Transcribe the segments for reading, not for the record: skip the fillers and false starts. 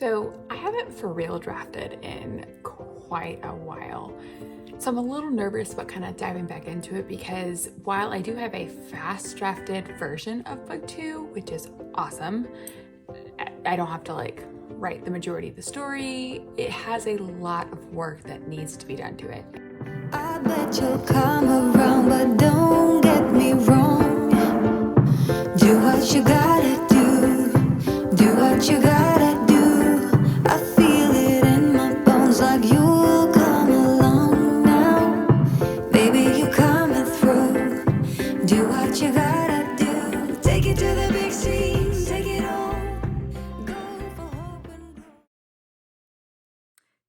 So I haven't for real drafted in quite a while. So I'm a little nervous about kind of diving back into it because while I do have a fast drafted version of book 2, which is awesome, I don't have to write the majority of the story. It has a lot of work that needs to be done to it. I bet you'll come around, but don't get me wrong. Do what you gotta do what you gotta do. I feel it in my bones like you'll come along now. Baby, you coming through. Do what you gotta do. Take it to the big scene, take it on. Go for hope and growth.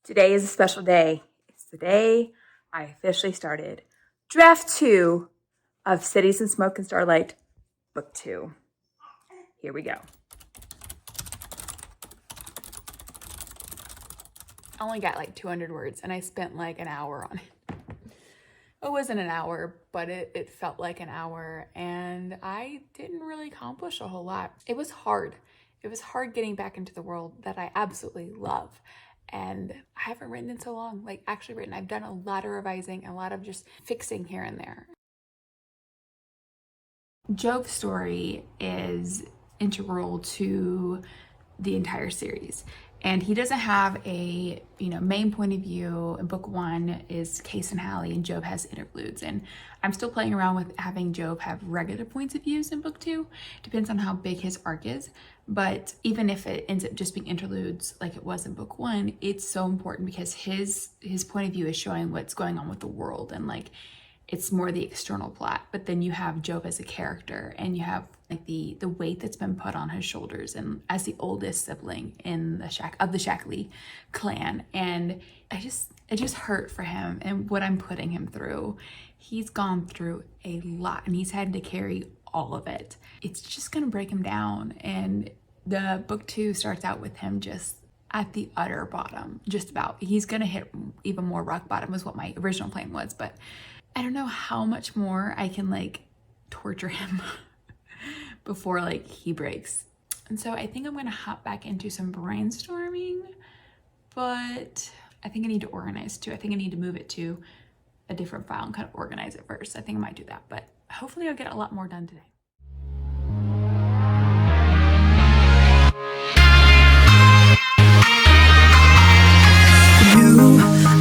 Today is a special day. It's the day I officially started draft 2 of Cities and Smoke and Starlight, book 2. Here we go. I only got 200 words and I spent an hour on it. It wasn't an hour, but it felt like an hour, and I didn't really accomplish a whole lot. It was hard. It was hard getting back into the world that I absolutely love. And I haven't written in so long, actually written. I've done a lot of revising and a lot of just fixing here and there. Jove's story is integral to the entire series. And he doesn't have a, main point of view. In book 1 is Case and Hallie, and Jove has interludes. And I'm still playing around with having Jove have regular points of views in book 2. Depends on how big his arc is. But even if it ends up just being interludes like it was in book 1, it's so important because his point of view is showing what's going on with the world, and it's more the external plot. But then you have Jove as a character, and you have the weight that's been put on his shoulders, and as the oldest sibling in the Shackley clan. And it just hurt for him and what I'm putting him through. He's gone through a lot and he's had to carry all of it. It's just gonna break him down. And the book 2 starts out with him just at the utter bottom, just about. He's gonna hit even more rock bottom is what my original plan was, but I don't know how much more I can torture him before he breaks. And so I think I'm gonna hop back into some brainstorming, but I think I need to organize too. I think I need to move it to a different file and kind of organize it first. I think I might do that, but hopefully I'll get a lot more done today.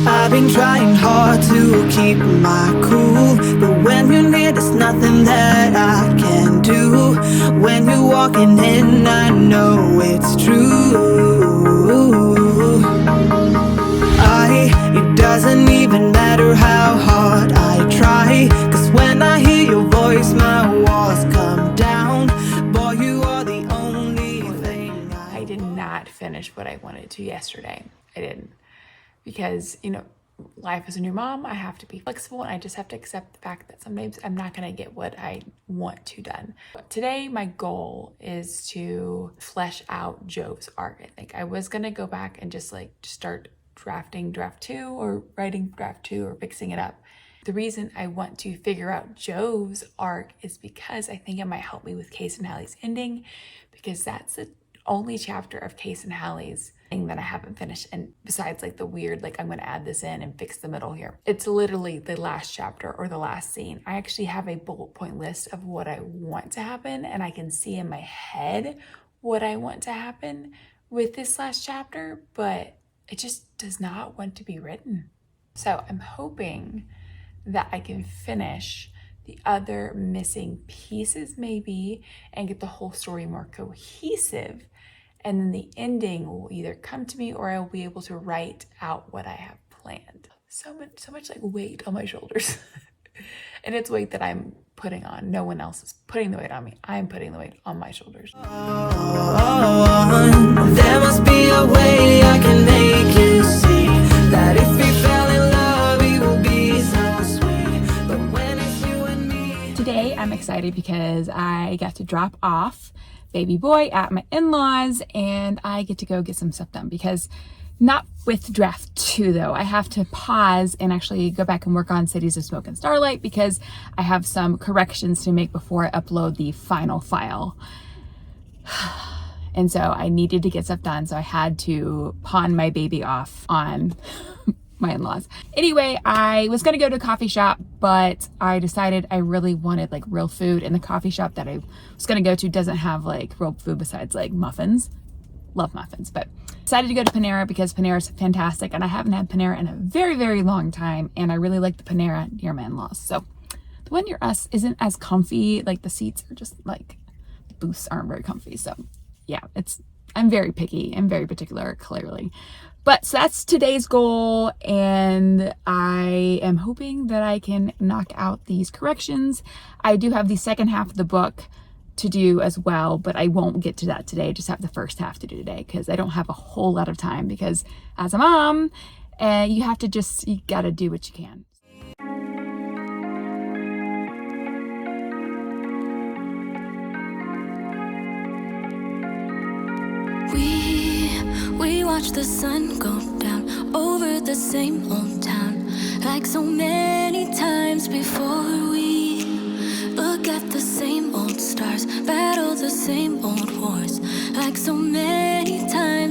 I've been trying hard to keep my cool, but when you're near, there's nothing that I can do. When you're walking in, I know it's true. It doesn't even matter how hard I try, 'cause when I hear your voice, my walls come down. Boy, you are the only thing I did not finish what I wanted to yesterday. I didn't. Because, life as a new mom, I have to be flexible, and I just have to accept the fact that sometimes I'm not going to get what I want to done. But today, my goal is to flesh out Jove's arc. I think I was going to go back and just start drafting draft 2 or writing draft 2 or fixing it up. The reason I want to figure out Jove's arc is because I think it might help me with Case and Hallie's ending, because that's the only chapter of Case and Hallie's thing that I haven't finished. And besides the weird, I'm going to add this in and fix the middle here. It's literally the last chapter or the last scene. I actually have a bullet point list of what I want to happen, and I can see in my head what I want to happen with this last chapter, but it just does not want to be written. So I'm hoping that I can finish the other missing pieces maybe and get the whole story more cohesive. And then the ending will either come to me or I will be able to write out what I have planned. So much weight on my shoulders. And it's weight that I'm putting on. No one else is putting the weight on me. I'm putting the weight on my shoulders. There must be a way I can make you see that if we fell in love, it will be so sweet. But when it's you and me. Today I'm excited because I got to drop off baby boy at my in-laws, and I get to go get some stuff done. Because not with draft 2 though, I have to pause and actually go back and work on Cities of Smoke and Starlight because I have some corrections to make before I upload the final file. And so I needed to get stuff done. So I had to pawn my baby off on my in-laws. Anyway, I was going to go to a coffee shop, but I decided I really wanted like real food, and the coffee shop that I was going to go to doesn't have like real food besides like muffins. Love muffins, but decided to go to Panera because Panera is fantastic, and I haven't had Panera in a very, very long time, and I really like the Panera near my in-laws. So the one near us isn't as comfy. Like the seats are just like, the booths aren't very comfy. So yeah, I'm very picky and very particular, clearly. But so that's today's goal, and I am hoping that I can knock out these corrections. I do have the second half of the book to do as well, but I won't get to that today. I just have the first half to do today because I don't have a whole lot of time, because as a mom, you gotta do what you can. We watch the sun go down over the same old town, like so many times before. We look at the same old stars, battle the same old wars, like so many times